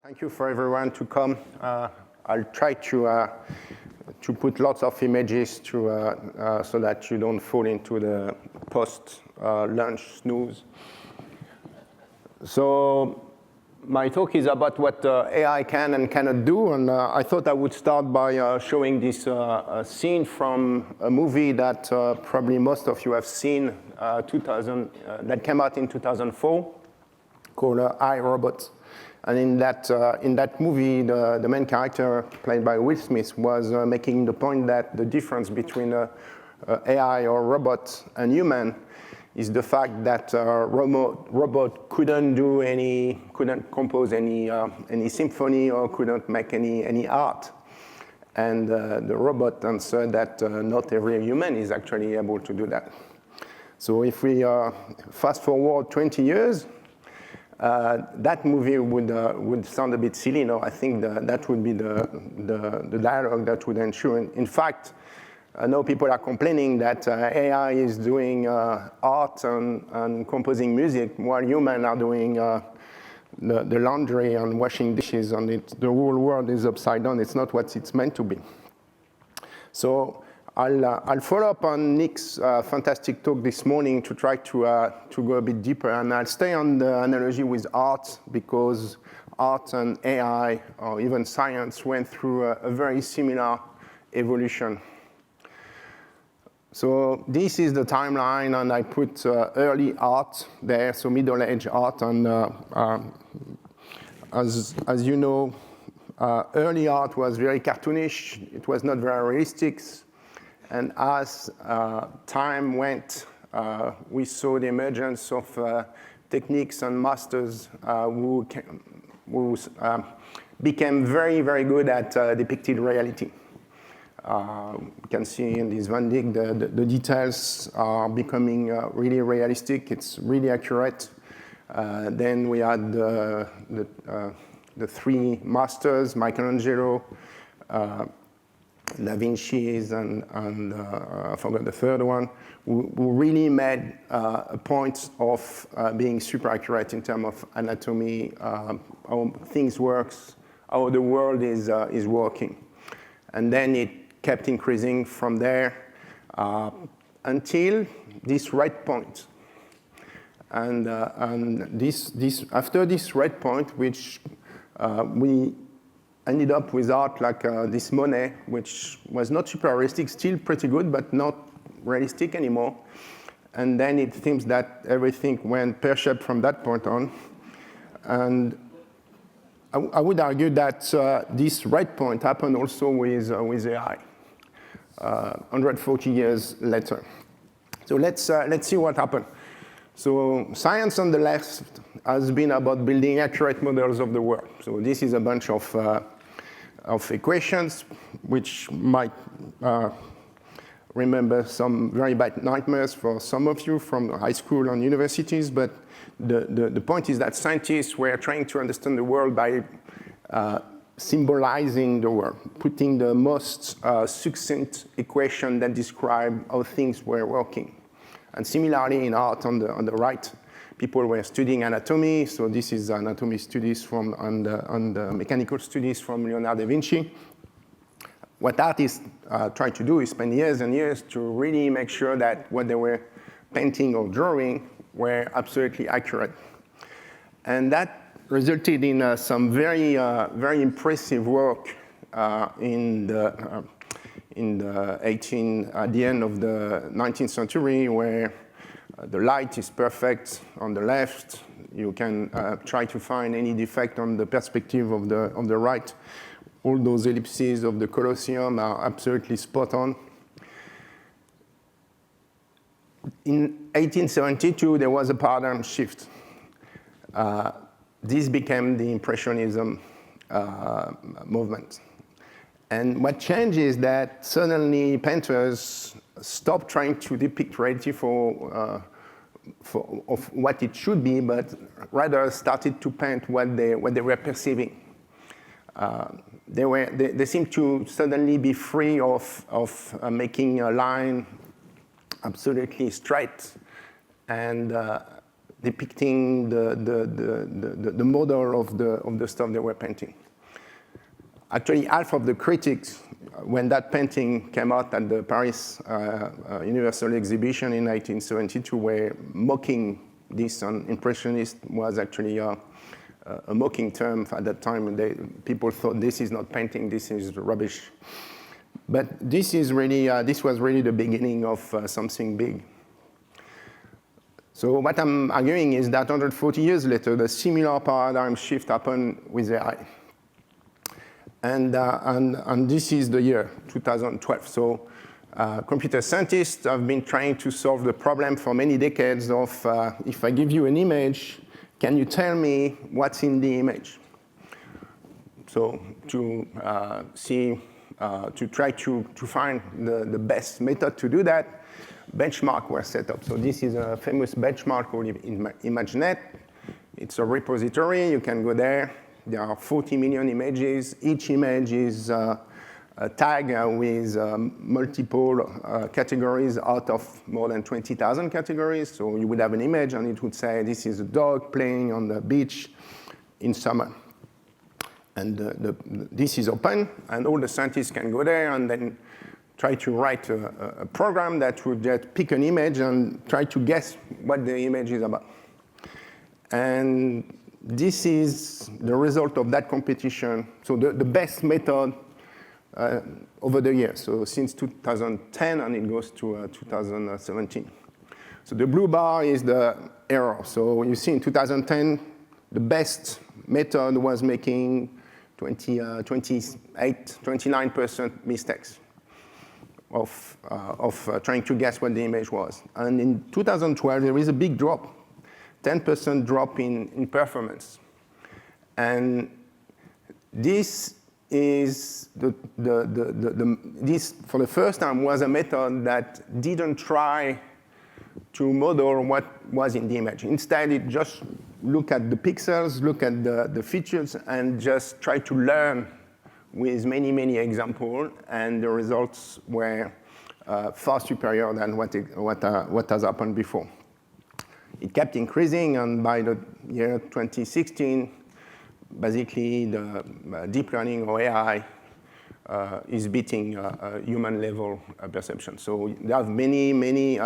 Thank you for everyone to come. I'll try to put lots of images so that you don't fall into the post-lunch snooze. So my talk is about what AI can and cannot do, and I thought I would start by showing this scene from a movie that probably most of you have seen, that came out in 2004, called I, Robot. And in that movie, the main character, played by Will Smith, was making the point that the difference between AI or robot and human is the fact that robot couldn't compose any symphony or couldn't make any art. And the robot answered that not every human is actually able to do that. So if we fast forward 20 years, that movie would sound a bit silly. No, I think that would be the dialogue that would ensue. In fact, I know people are complaining that AI is doing art and composing music while humans are doing the laundry and washing dishes, and the whole world is upside down. It's not what it's meant to be. So I'll follow up on Nick's fantastic talk this morning to try to go a bit deeper, and I'll stay on the analogy with art because art and AI or even science went through a very similar evolution. So this is the timeline, and I put early art there, so middle-age art, and as you know, early art was very cartoonish. It was not very realistic. And as time went, we saw the emergence of techniques and masters who became very, very good at depicting reality. You can see in this Van Dyck, the details are becoming really realistic. It's really accurate. Then we had the three masters, Michelangelo, Da Vinci's, and I forgot the third one, who really made a point of being super accurate in terms of anatomy, how things work, how the world is working. And then it kept increasing from there until this red point. And after this red point, which we ended up with art like this Monet, which was not super realistic, still pretty good, but not realistic anymore. And then it seems that everything went pear-shaped from that point on. And I would argue that this red point happened also with AI, 140 years later. So let's see what happened. So science on the left has been about building accurate models of the world. So this is a bunch of equations, which might remember some very bad nightmares for some of you from high school and universities. But the point is that scientists were trying to understand the world by symbolizing the world, putting the most succinct equation that describe how things were working. And similarly in art on the right, people were studying anatomy. So this is anatomy studies and mechanical studies from Leonardo da Vinci. What artists try to do is spend years and years to really make sure that what they were painting or drawing were absolutely accurate. And that resulted in some very, very impressive work at the end of the 19th century, where the light is perfect on the left. You can try to find any defect on the perspective of the right. All those ellipses of the Colosseum are absolutely spot on. In 1872, there was a paradigm shift. This became the Impressionism movement. And what changed is that suddenly painters stopped trying to depict reality of what it should be, but rather started to paint what they were perceiving. They seemed to suddenly be free of making a line absolutely straight and depicting the model of the stuff they were painting. Actually, half of the critics, when that painting came out at the Paris Universal Exhibition in 1972, were mocking this, and Impressionist was actually a mocking term at that time. People thought this is not painting, this is rubbish. But this was really the beginning of something big. So what I'm arguing is that 140 years later, the similar paradigm shift happened with AI. And this is the year, 2012. So computer scientists have been trying to solve the problem for many decades of, if I give you an image, can you tell me what's in the image? So to try to find the best method to do that, benchmarks were set up. So this is a famous benchmark called ImageNet. It's a repository. You can go there. There are 40 million images. Each image is a tag with multiple categories out of more than 20,000 categories. So you would have an image, and it would say, this is a dog playing on the beach in summer. And this is open, and all the scientists can go there and then try to write a program that would just pick an image and try to guess what the image is about. And this is the result of that competition. So the best method over the years. So since 2010, and it goes to 2017. So the blue bar is the error. So you see in 2010, the best method was making 29% mistakes of trying to guess what the image was. And in 2012, there is a big drop. 10% drop in performance. And this is this, for the first time, was a method that didn't try to model what was in the image. Instead, it just looked at the pixels, look at the features, and just try to learn with many, many examples. And the results were far superior than what has happened before. It kept increasing, and by the year 2016, basically the deep learning or AI is beating human level perception. So there are many,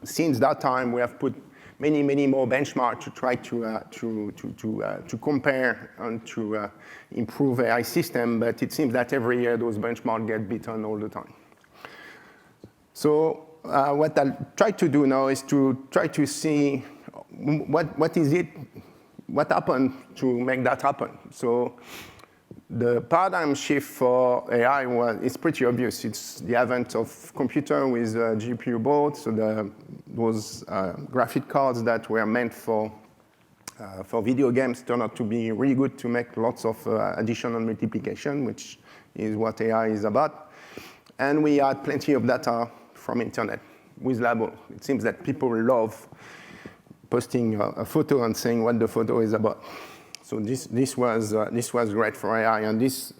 since that time, we have put many more benchmarks to try to compare and to improve AI system, but it seems that every year those benchmarks get beaten all the time. So what I'll try to do now is to try to see what happened to make that happen. So the paradigm shift for AI is pretty obvious. It's the advent of computer with GPU boards. So those graphic cards that were meant for video games turned out to be really good to make lots of addition and multiplication, which is what AI is about. And we had plenty of data from internet with Labo. It seems that people love posting a photo and saying what the photo is about. So this was great for AI, and this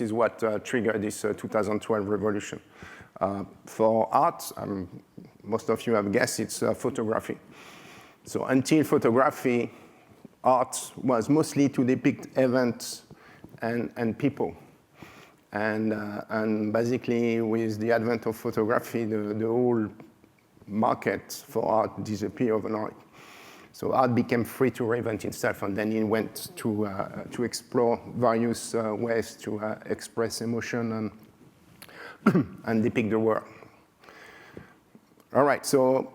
is what triggered this 2012 revolution. For art, most of you have guessed it's photography. So until photography, art was mostly to depict events and people. And basically, with the advent of photography, the whole market for art disappeared overnight. So art became free to reinvent itself, and then it went to explore various ways to express emotion and depict the world. All right, so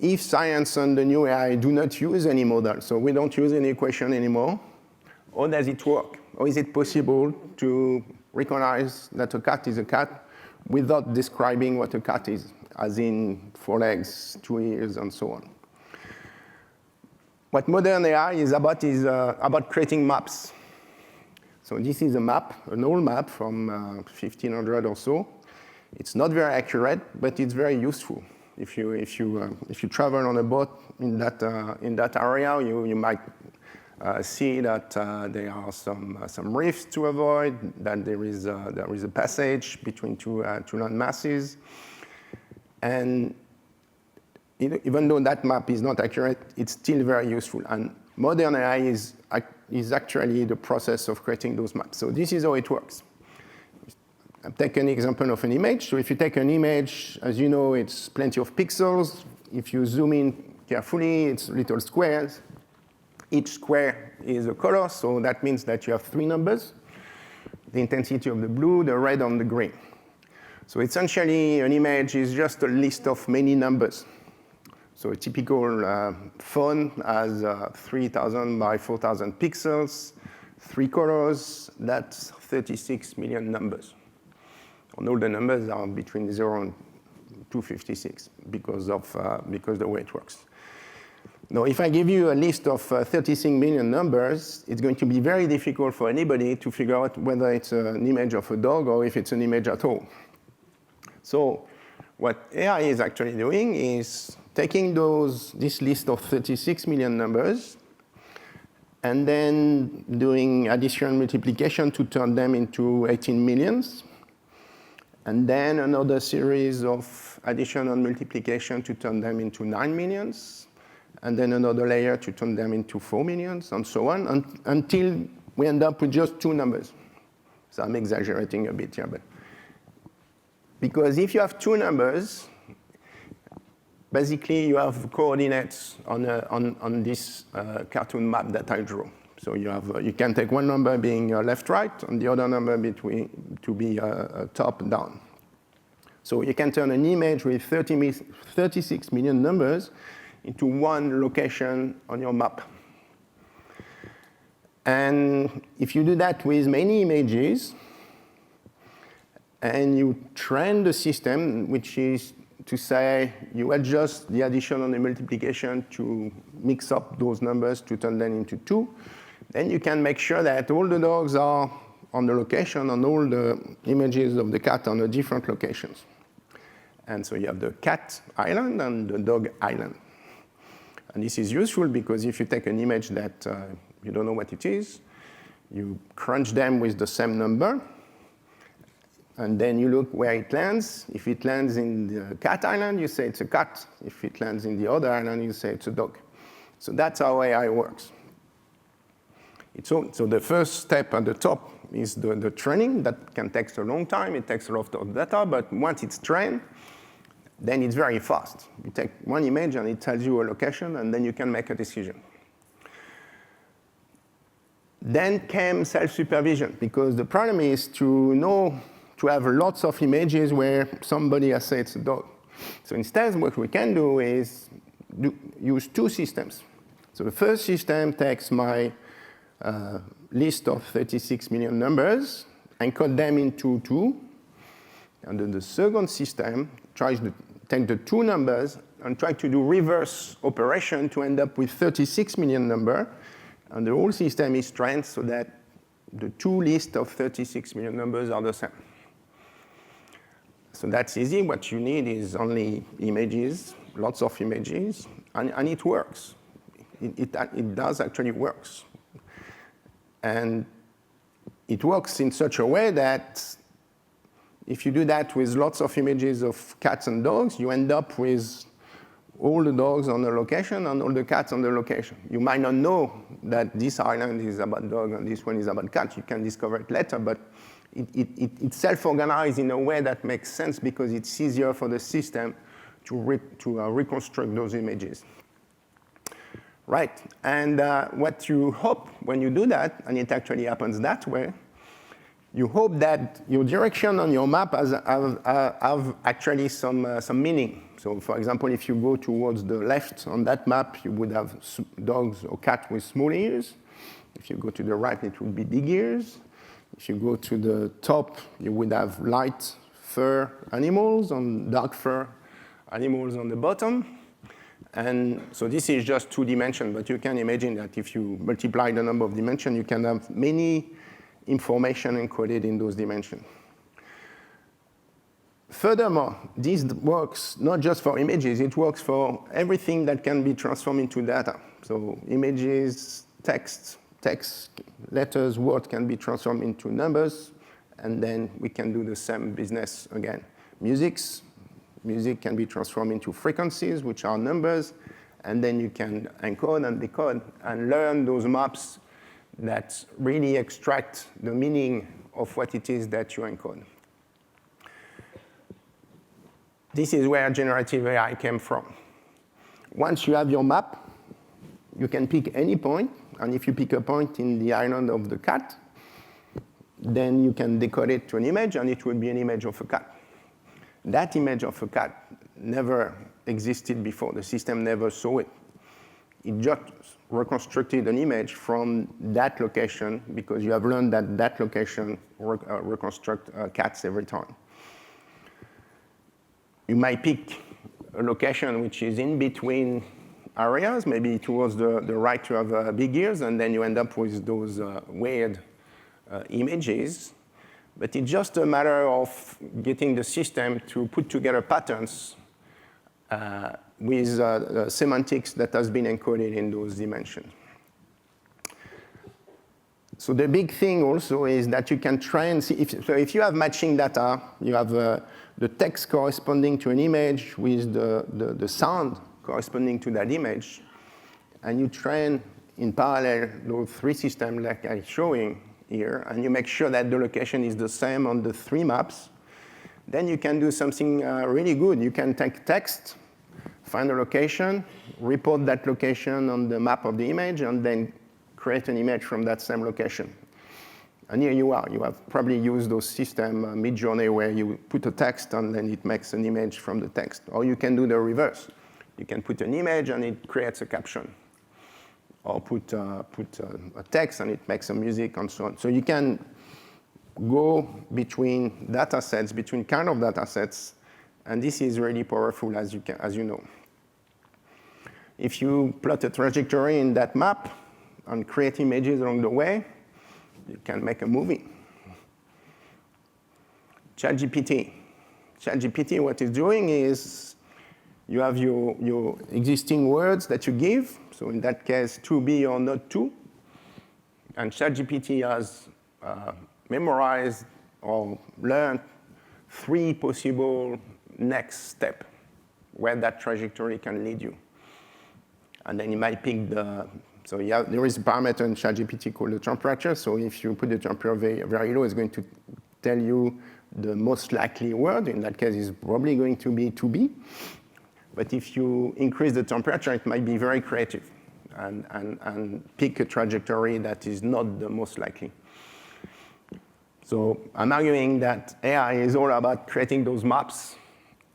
if science and the new AI do not use any model, so we don't use any equation anymore, how does it work? How is it possible to recognize that a cat is a cat without describing what a cat is, as in 4 legs, 2 ears, and so on? What modern AI is about creating maps. So this is a map, an old map from 1500 or so. It's not very accurate, but it's very useful. If you travel on a boat in that area, you might see that there are some reefs to avoid, that there is a passage between two land masses, and even though that map is not accurate, it's still very useful. And modern AI is actually the process of creating those maps. So this is how it works. I'll take an example of an image. So if you take an image, as you know, it's plenty of pixels. If you zoom in carefully, it's little squares. Each square is a color, so that means that you have 3 numbers: the intensity of the blue, the red, and the green. So essentially, an image is just a list of many numbers. So a typical phone has 3,000 by 4,000 pixels, 3 colors. That's 36 million numbers. And all the numbers are between 0 and 256 because the way it works. Now, if I give you a list of 36 million numbers, it's going to be very difficult for anybody to figure out whether it's an image of a dog or if it's an image at all. So what AI is actually doing is taking this list of 36 million numbers and then doing addition and multiplication to turn them into 18 millions, and then another series of addition and multiplication to turn them into 9 millions, and then another layer to turn them into 4 millions, and so on, until we end up with just 2 numbers. So I'm exaggerating a bit here, but because if you have 2 numbers, basically you have coordinates on this cartoon map that I drew. So you can take one number being left-right, and the other number to be top-down. So you can turn an image with 36 million numbers into one location on your map. And if you do that with many images, and you train the system, which is to say you adjust the addition and the multiplication to mix up those numbers to turn them into 2, then you can make sure that all the dogs are on the location and all the images of the cat on the different locations. And so you have the cat island and the dog island. And this is useful because if you take an image that you don't know what it is, you crunch them with the same number, and then you look where it lands. If it lands in the cat island, you say it's a cat. If it lands in the other island, you say it's a dog. So that's how AI works. So the first step at the top is the training. That can take a long time. It takes a lot of data, but once it's trained, then it's very fast. You take one image and it tells you a location, and then you can make a decision. Then came self-supervision, because the problem is to have lots of images where somebody has said it's a dog. So instead, what we can do is use 2 systems. So the first system takes my list of 36 million numbers and encode them into 2. And then the second system tries to take the 2 numbers and try to do reverse operation to end up with 36 million number. And the whole system is trained so that the 2 lists of 36 million numbers are the same. So that's easy. What you need is only images, lots of images, and it works. It does actually works. And it works in such a way that if you do that with lots of images of cats and dogs, you end up with all the dogs on the location and all the cats on the location. You might not know that this island is about dog and this one is about cat. You can discover it later, but it's self-organized in a way that makes sense because it's easier for the system to reconstruct those images. Right, and what you hope when you do that, and it actually happens that way, you hope that your direction on your map have actually some meaning. So for example, if you go towards the left on that map, you would have dogs or cats with small ears. If you go to the right, it would be big ears. If you go to the top, you would have light fur animals and dark fur animals on the bottom. And so this is just 2 dimensions, but you can imagine that if you multiply the number of dimensions, you can have many information encoded in those dimensions. Furthermore, this works not just for images, it works for everything that can be transformed into data. So images, text, letters, words can be transformed into numbers, and then we can do the same business again. Music, Music can be transformed into frequencies, which are numbers, and then you can encode and decode and learn those maps that really extract the meaning of what it is that you encode. This is where generative AI came from. Once you have your map, you can pick any point, and if you pick a point in the island of the cat, then you can decode it to an image, and it will be an image of a cat. That image of a cat never existed before. The system never saw it. It just reconstructed an image from that location because you have learned that that location reconstructs cats every time. You might pick a location which is in between areas. Maybe towards the right you have big ears, and then you end up with those weird images. But it's just a matter of getting the system to put together patterns with semantics that has been encoded in those dimensions. So the big thing also is that you can try and see, if you have matching data, you have the text corresponding to an image with the sound corresponding to that image, and you train in parallel those three systems like I'm showing here, and you make sure that the location is the same on the three maps, then you can do something really good. You can take text, find a location, report that location on the map of the image, and then create an image from that same location. And here you are. You have probably used those systems Mid-Journey where you put a text and then it makes an image from the text. Or you can do the reverse. You can put an image and it creates a caption. Or put a text and it makes some music and so on. So you can go between data sets, between kind of data sets, and this is really powerful as you know. If you plot a trajectory in that map and create images along the way, you can make a movie. ChatGPT. ChatGPT, what it's doing is you have your existing words that you give. So in that case, to be or not to. And ChatGPT has memorized or learned 3 possible next steps where that trajectory can lead you. And then you might pick so there is a parameter in ChatGPT called the temperature. So if you put the temperature very low, it's going to tell you the most likely word. In that case, it's probably going to be to be. But if you increase the temperature, it might be very creative and pick a trajectory that is not the most likely. So I'm arguing that AI is all about creating those maps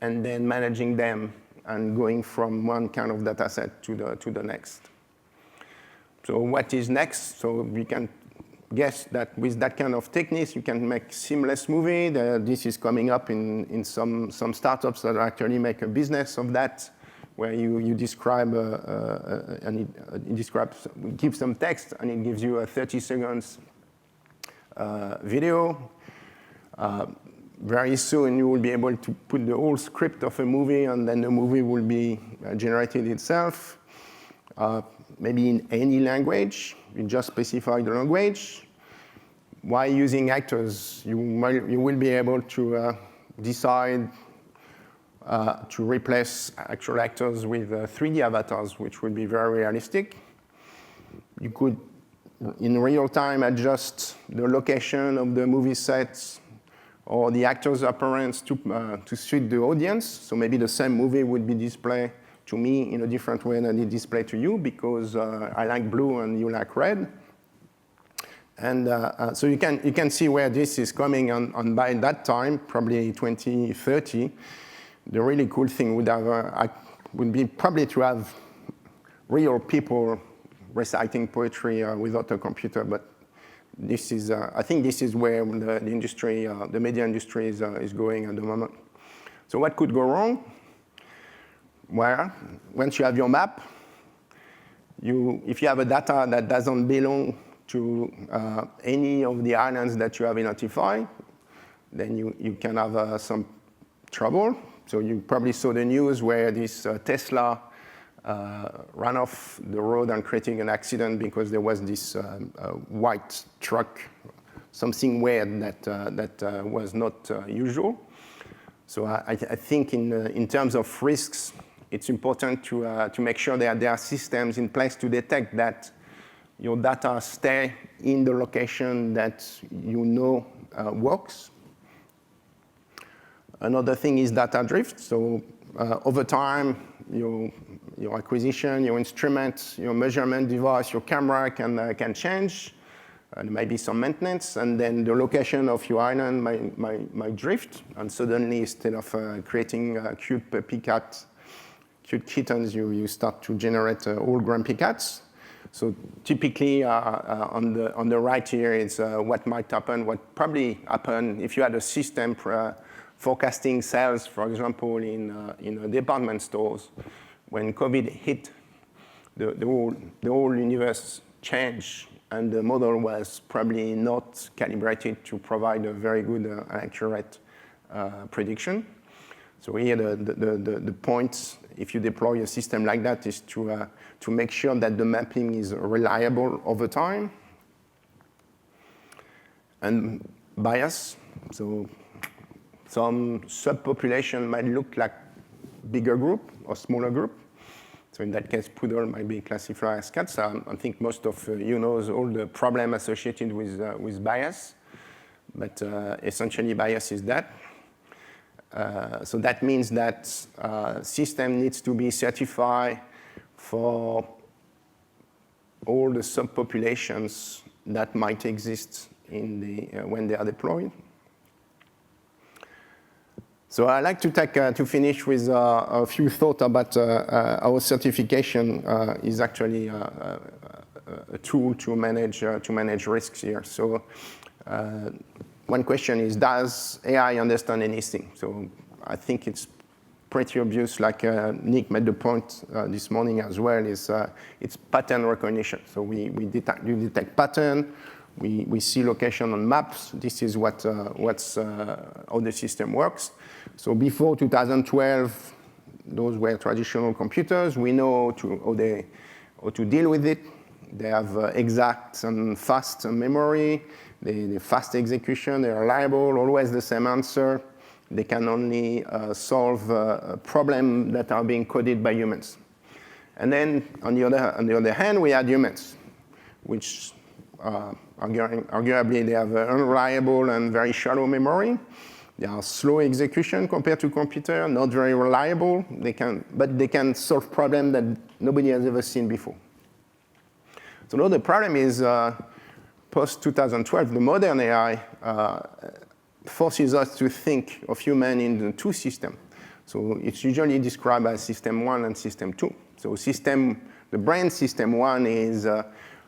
and then managing them and going from one kind of data set to the next. So what is next? So we can guess that with that kind of techniques, you can make seamless movie. This is coming up in some startups that actually make a business of that, where you describe and it gives some text and it gives you a 30 seconds video. Very soon you will be able to put the whole script of a movie, and then the movie will be generated itself. Maybe in any language, you just specify the language. While using actors, you will be able to decide to replace actual actors with 3D avatars, which would be very realistic. You could, in real time, adjust the location of the movie sets or the actors' appearance to suit the audience. So maybe the same movie would be displayed to me in a different way than it displayed to you because I like blue and you like red. And so you can see where this is coming, and by that time, probably 2030, the really cool thing would be probably to have real people reciting poetry without a computer. But this is, I think this is where the industry, the media industry is going at the moment. So what could go wrong? Well, once you have your map, if you have a data that doesn't belong to any of the islands that you have identified, then you can have some trouble. So you probably saw the news where this Tesla ran off the road and creating an accident because there was this white truck, something weird that was not usual. So I think in terms of risks, it's important to make sure that there are systems in place to detect that your data stay in the location that you know works. Another thing is data drift. So over time, your acquisition, your instruments, your measurement device, your camera can change. There might be some maintenance, and then the location of your island might drift, and suddenly instead of creating cute puppy cats, cute kittens, you start to generate old grumpy cats. So typically on the right here is what might happen, what probably happened if you had a system forecasting sales, for example, in department stores. When COVID hit, the whole universe changed, and the model was probably not calibrated to provide a very good accurate prediction. So here the point, if you deploy a system like that, is to make sure that the mapping is reliable over time. And bias, so some subpopulation might look like bigger group or smaller group. So in that case, poodle might be classified as cats. I think most of you knows all the problem associated with bias, but essentially bias is that. So that means that system needs to be certified for all the subpopulations that might exist when they are deployed. So I like to finish with a few thoughts about our certification is actually a tool to manage risks here. So one question is, does AI understand anything? So I think it's pretty obvious, like Nick made the point this morning as well, is it's pattern recognition. So you detect pattern, we see location on maps. This is how the system works. So before 2012, those were traditional computers. We know how to deal with it. They have exact and fast memory. They fast execution. They're reliable, always the same answer. They can only solve problems that are being coded by humans. And then on the other hand, we had humans, which arguably they have unreliable and very shallow memory. They are slow execution compared to computer, not very reliable. But they can solve problems that nobody has ever seen before. So now the problem is post-2012, the modern AI forces us to think of human in the two systems. So it's usually described as system 1 and system 2. So the brain system 1 is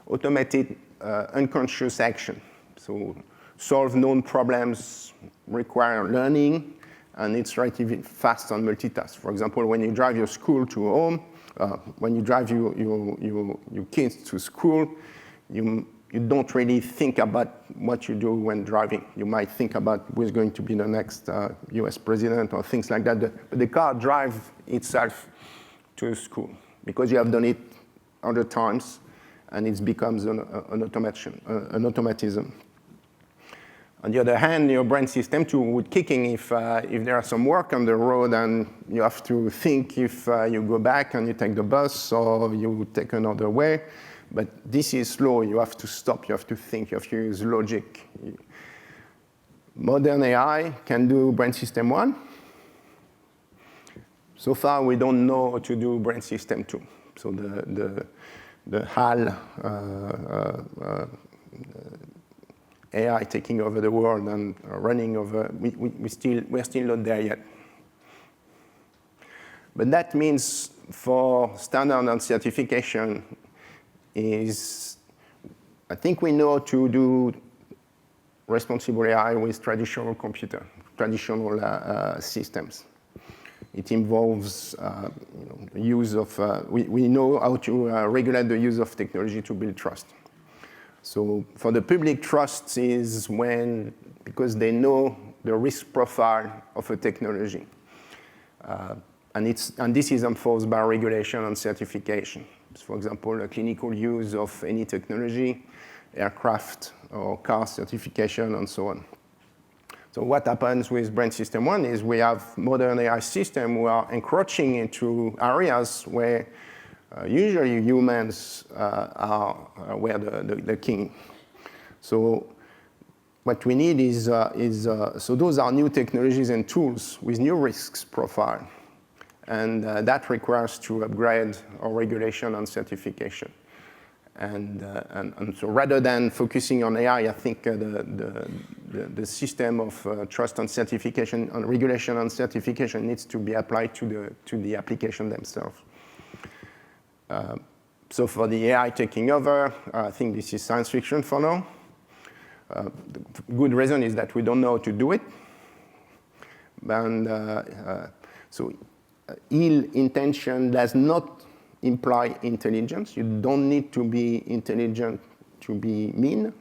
automated unconscious action. So solve known problems require learning, and it's relatively fast on multitask. For example, when you drive your school to home, when you drive your kids to school, you don't really think about what you do when driving. You might think about who's going to be the next US president or things like that. But the car drives itself to school because you have done it 100 times, and it becomes an automatism. On the other hand, your brain system 2 would kick in if there are some work on the road and you have to think if you go back and you take the bus or you take another way. But this is slow. You have to stop. You have to think. You have to use logic. Modern AI can do brain system 1. So far, we don't know how to do brain system 2. So the HAL AI taking over the world and running over, we're still not there yet. But that means for standard and certification is, I think we know to do responsible AI with traditional systems. It involves the use of, we know how to regulate the use of technology to build trust. So for the public, trust is because they know the risk profile of a technology. And this is enforced by regulation and certification. So for example, a clinical use of any technology, aircraft or car certification, and so on. So what happens with Brain System 1 is we have modern AI systems who are encroaching into areas where usually humans were the king. So what we need is so those are new technologies and tools with new risks profile. And that requires to upgrade our regulation and certification. And so rather than focusing on AI, I think the system of trust and certification, and regulation and certification needs to be applied to the application themselves. So for the AI taking over, I think this is science fiction for now. The good reason is that we don't know how to do it. And so ill intention does not imply intelligence. You don't need to be intelligent to be mean.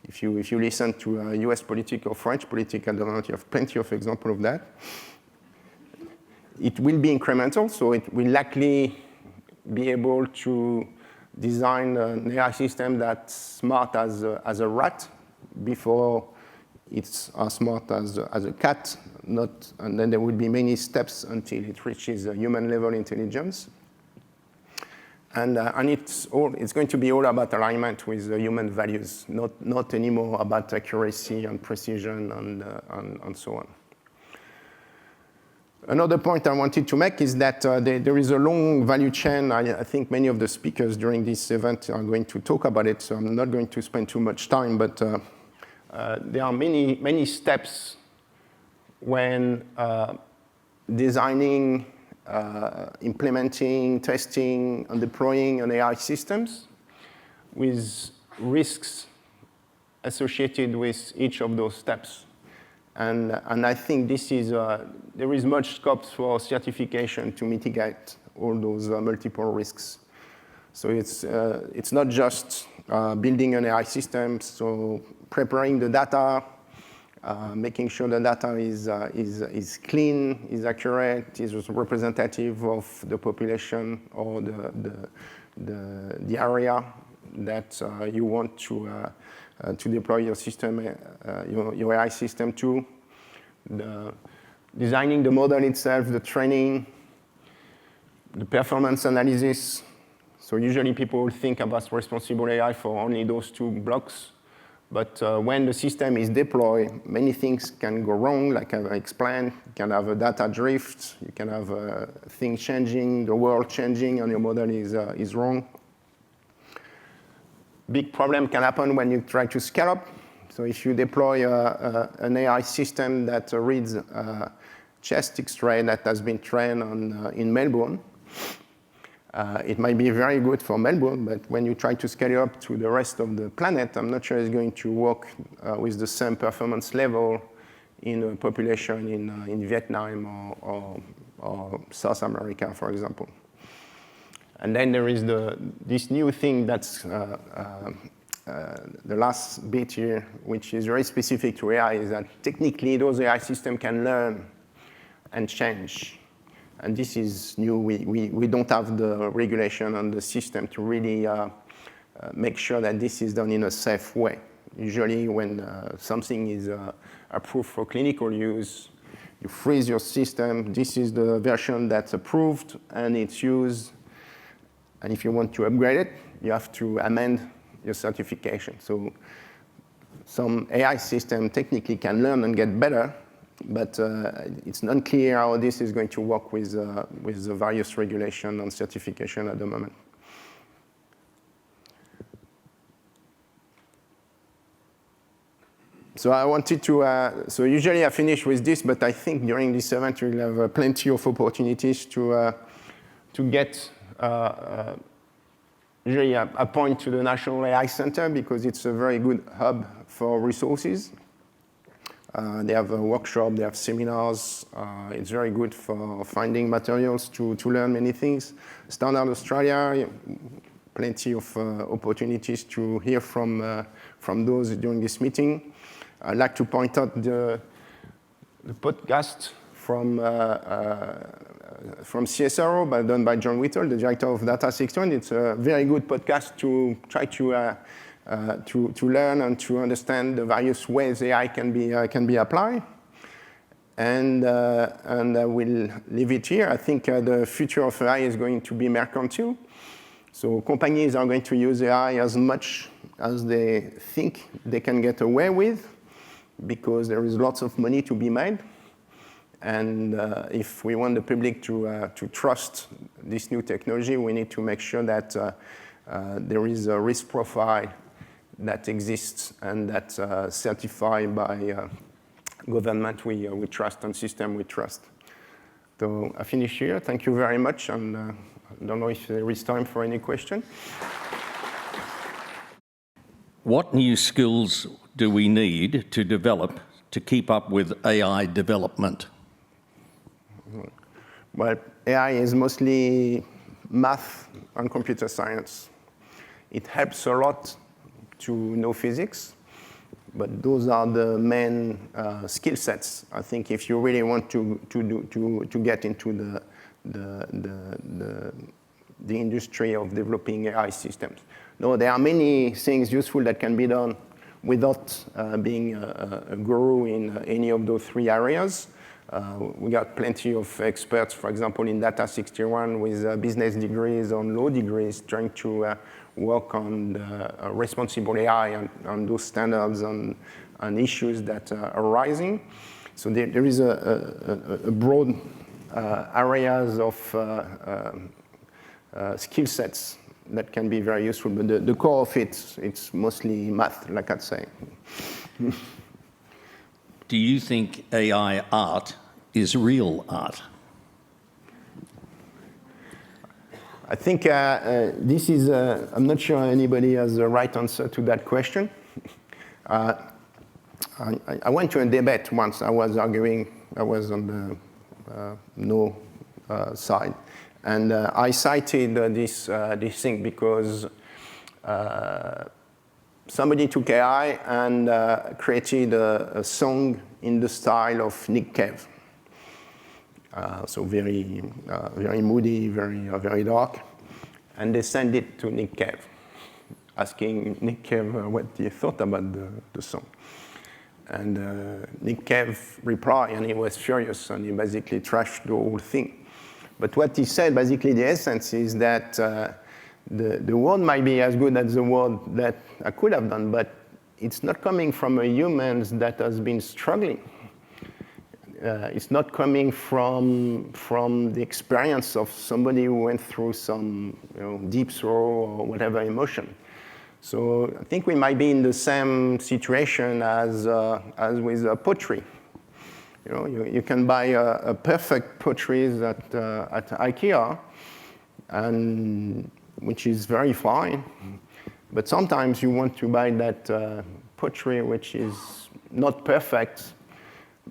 If you listen to US politics or French politics, I don't know, you have plenty of examples of that. It will be incremental, so it will likely be able to design an AI system that's smart as a rat before it's as smart as a cat, and then there will be many steps until it reaches a human-level intelligence. And it's going to be all about alignment with human values, not anymore about accuracy and precision and so on. Another point I wanted to make is that there is a long value chain. I think many of the speakers during this event are going to talk about it, so I'm not going to spend too much time, but there are many steps when designing, implementing, testing, and deploying an AI systems with risks associated with each of those steps. And I think there is much scope for certification to mitigate all those multiple risks. So it's not just building an AI system, so preparing the data, making sure the data is clean, is accurate, is representative of the population or the area that you want to deploy your system, your AI system to. Designing the model itself, the training, the performance analysis. So usually people think about responsible AI for only those two blocks. But when the system is deployed, many things can go wrong, like I explained. You can have a data drift, you can have things changing, the world changing, and your model is wrong. Big problem can happen when you try to scale up. So if you deploy an AI system that reads chest X-ray that has been trained in Melbourne, it might be very good for Melbourne, but when you try to scale it up to the rest of the planet, I'm not sure it's going to work with the same performance level in a population in Vietnam or South America, for example. And then there is this new thing that's the last bit here, which is very specific to AI, is that technically those AI systems can learn and change. And this is new. We don't have the regulation and the system to really make sure that this is done in a safe way. Usually when something is approved for clinical use, you freeze your system. This is the version that's approved, and it's used. And if you want to upgrade it, you have to amend your certification. So some AI system technically can learn and get better, but it's unclear how this is going to work with the various regulation and certification at the moment. So I wanted to, so usually I finish with this, but I think during this event we'll have plenty of opportunities to get usually a point to the National AI Center because it's a very good hub for resources. They have a workshop, they have seminars. It's very good for finding materials to learn many things. Standard Australia, plenty of opportunities to hear from those during this meeting. I'd like to point out the podcast from CSIRO, done by John Whittle, the director of Data 620. It's a very good podcast to try to to learn and to understand the various ways AI can be applied. And I will leave it here. I think the future of AI is going to be mercantile. So companies are going to use AI as much as they think they can get away with, because there is lots of money to be made. And if we want the public to trust this new technology, we need to make sure that there is a risk profile that exists and that's certified by government we trust and system we trust. So I finish here. Thank you very much. And I don't know if there is time for any question. What new skills do we need to develop to keep up with AI development? Well, AI is mostly math and computer science. It helps a lot to know physics, but those are the main skill sets. I think if you really want to get into the industry of developing AI systems. No, there are many things useful that can be done without being a guru in any of those three areas. We got plenty of experts, for example, in Data 61 with business degrees or law degrees trying to work on responsible AI and those standards and issues that are rising. So there is a broad areas of skill sets that can be very useful, but the core of it's mostly math, like I'd say. Do you think AI art is real art? I think this is, I'm not sure anybody has the right answer to that question. I went to a debate once. I was arguing, I was on the no side. And I cited this thing because somebody took AI and created a song in the style of Nick Cave. So very moody, very dark. And they sent it to Nick Cave, asking Nick Cave what he thought about the song. And Nick Cave replied, and he was furious, and he basically trashed the whole thing. But what he said, basically the essence is that the word might be as good as the word that I could have done, but it's not coming from a human that has been struggling. It's not coming from the experience of somebody who went through some deep sorrow or whatever emotion. So I think we might be in the same situation as with poetry. You can buy a perfect pottery at IKEA, and which is very fine. But sometimes you want to buy that pottery which is not perfect,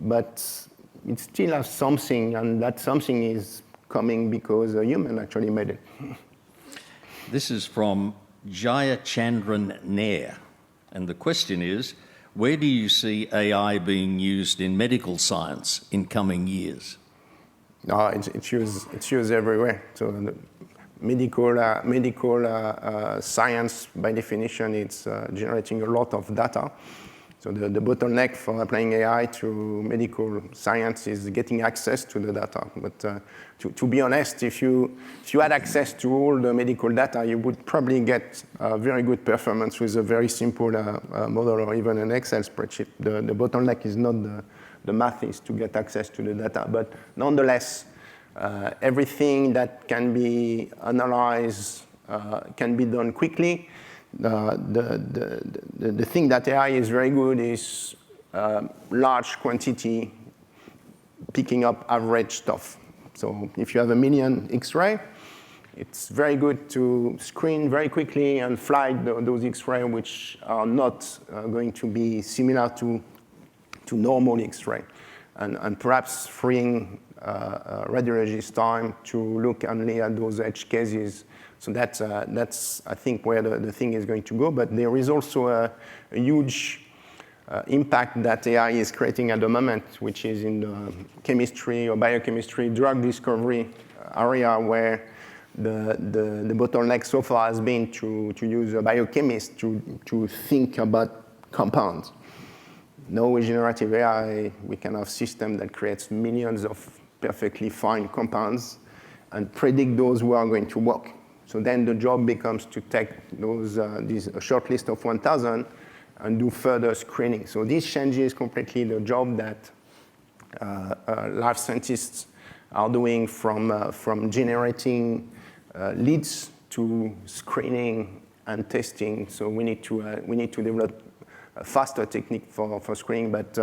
but it still has something, and that something is coming because a human actually made it. This is from Jayachandran Nair, and the question is, where do you see AI being used in medical science in coming years? No, it's used everywhere. So the medical science, by definition, it's generating a lot of data. So the bottleneck for applying AI to medical science is getting access to the data. But to be honest, if you had access to all the medical data, you would probably get very good performance with a very simple model or even an Excel spreadsheet. The bottleneck is not the math, is to get access to the data. But nonetheless, everything that can be analyzed can be done quickly. The thing that AI is very good is large quantity picking up average stuff. So if you have 1 million X-ray, it's very good to screen very quickly and flag those X-ray which are not going to be similar to normal X-ray, and perhaps freeing radiologists time to look only at those edge cases. So that's I think, where the thing is going to go. But there is also a huge impact that AI is creating at the moment, which is in the chemistry or biochemistry, drug discovery area, where the bottleneck so far has been to use a biochemist to think about compounds. Now with generative AI, we can have systems that creates millions of perfectly fine compounds and predict those who are going to work. So then the job becomes to take a short list of 1,000 and do further screening. So this changes completely the job that life scientists are doing from generating leads to screening and testing. So we need to develop a faster technique for screening. But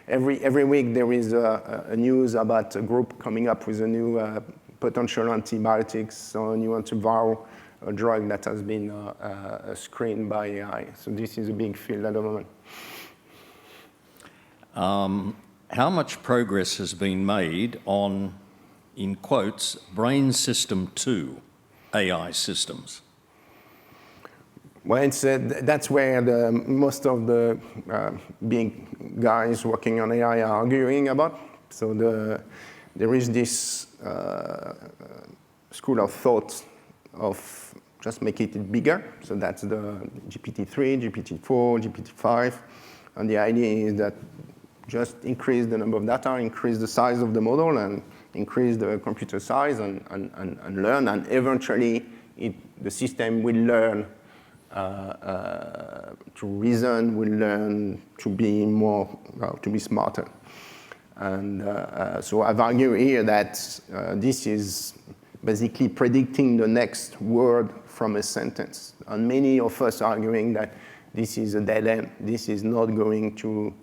every week there is a news about a group coming up with a new potential antibiotics or a new antiviral drug that has been screened by AI. So this is a big field at the moment. How much progress has been made on, in quotes, brain system 2 AI systems? Well, that's where most of the big guys working on AI are arguing about. So there is this school of thought of just making it bigger. So that's the GPT-3, GPT-4, GPT-5. And the idea is that just increase the number of data, increase the size of the model, and increase the computer size and learn. And eventually, the system will learn to reason, will learn to be to be smarter. And so I've argued here that this is basically predicting the next word from a sentence. And many of us are arguing that this is a dead end. This is not going to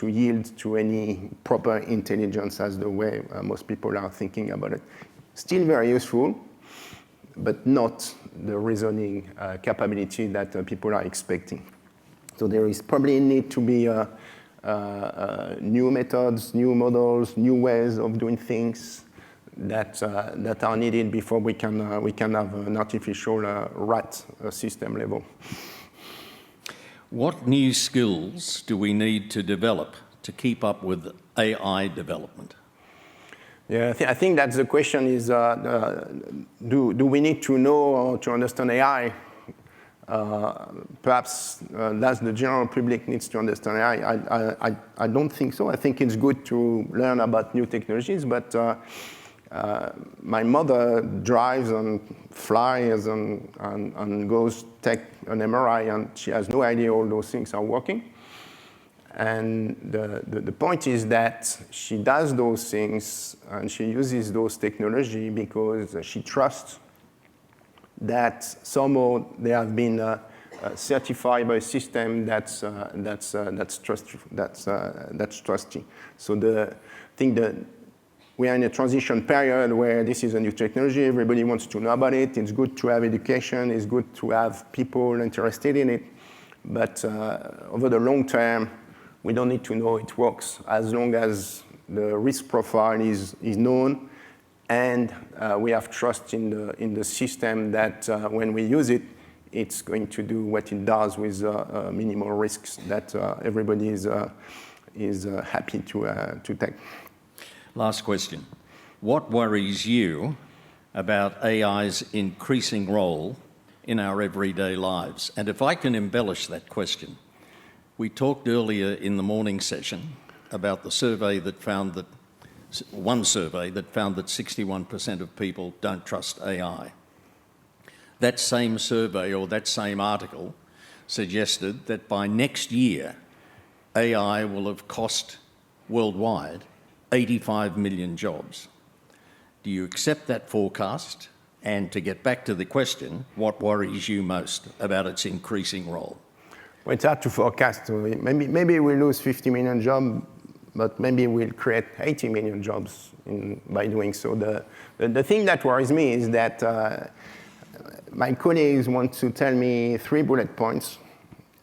yield to any proper intelligence as the way most people are thinking about it. Still very useful, but not the reasoning capability that people are expecting. So there is probably need to be new methods, new models, new ways of doing things that are needed before we can have an artificial rat system level. What new skills do we need to develop to keep up with AI development? Yeah, I think that's the question is, do we need to know or to understand AI? Perhaps that's the general public needs to understand AI. I don't think so. I think it's good to learn about new technologies, but my mother drives and flies and goes take an MRI, and she has no idea all those things are working. And the point is that she does those things and she uses those technology because she trusts that somehow they have been certified by a system that's trusty. So I think that we are in a transition period where this is a new technology. Everybody wants to know about it. It's good to have education. It's good to have people interested in it. But over the long term, we don't need to know it works as long as the risk profile is known and we have trust in the system that when we use it, it's going to do what it does with minimal risks that everybody is happy to take. Last question. What worries you about AI's increasing role in our everyday lives? And if I can embellish that question, we talked earlier in the morning session about the survey that found that, one survey that found that 61% of people don't trust AI. That same survey or that same article suggested that by next year, AI will have cost worldwide 85 million jobs. Do you accept that forecast? And to get back to the question, what worries you most about its increasing role? Well, it's hard to forecast. So maybe we'll lose 50 million jobs, but maybe we'll create 80 million jobs by doing so. The thing that worries me is that my colleagues want to tell me 3 bullet points,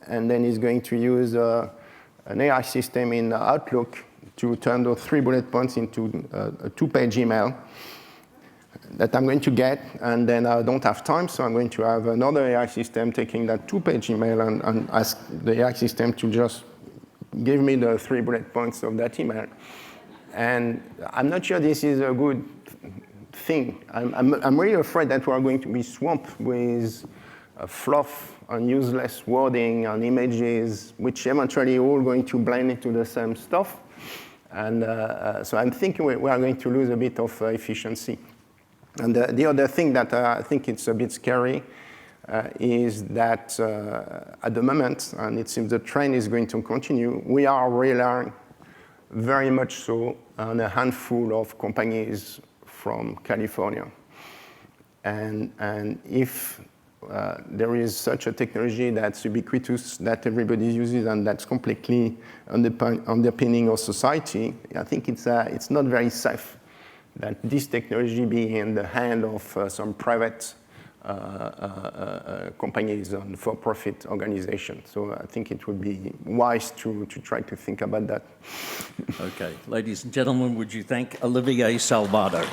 and then he's going to use an AI system in Outlook to turn those 3 bullet points into a 2-page email that I'm going to get, and then I don't have time, so I'm going to have another AI system taking that 2-page email and ask the AI system to just give me the 3 bullet points of that email. And I'm not sure this is a good thing. I'm really afraid that we are going to be swamped with fluff and useless wording and images, which eventually all going to blend into the same stuff. And so I'm thinking we are going to lose a bit of efficiency. And the other thing that I think it's a bit scary is that at the moment, and it seems the trend is going to continue, we are relying very much so on a handful of companies from California. And if there is such a technology that's ubiquitous, that everybody uses, and that's completely underpinning our society, I think it's not very safe that this technology be in the hand of some private companies and for-profit organizations. So I think it would be wise to try to think about that. Okay, ladies and gentlemen, would you thank Olivier Salvado?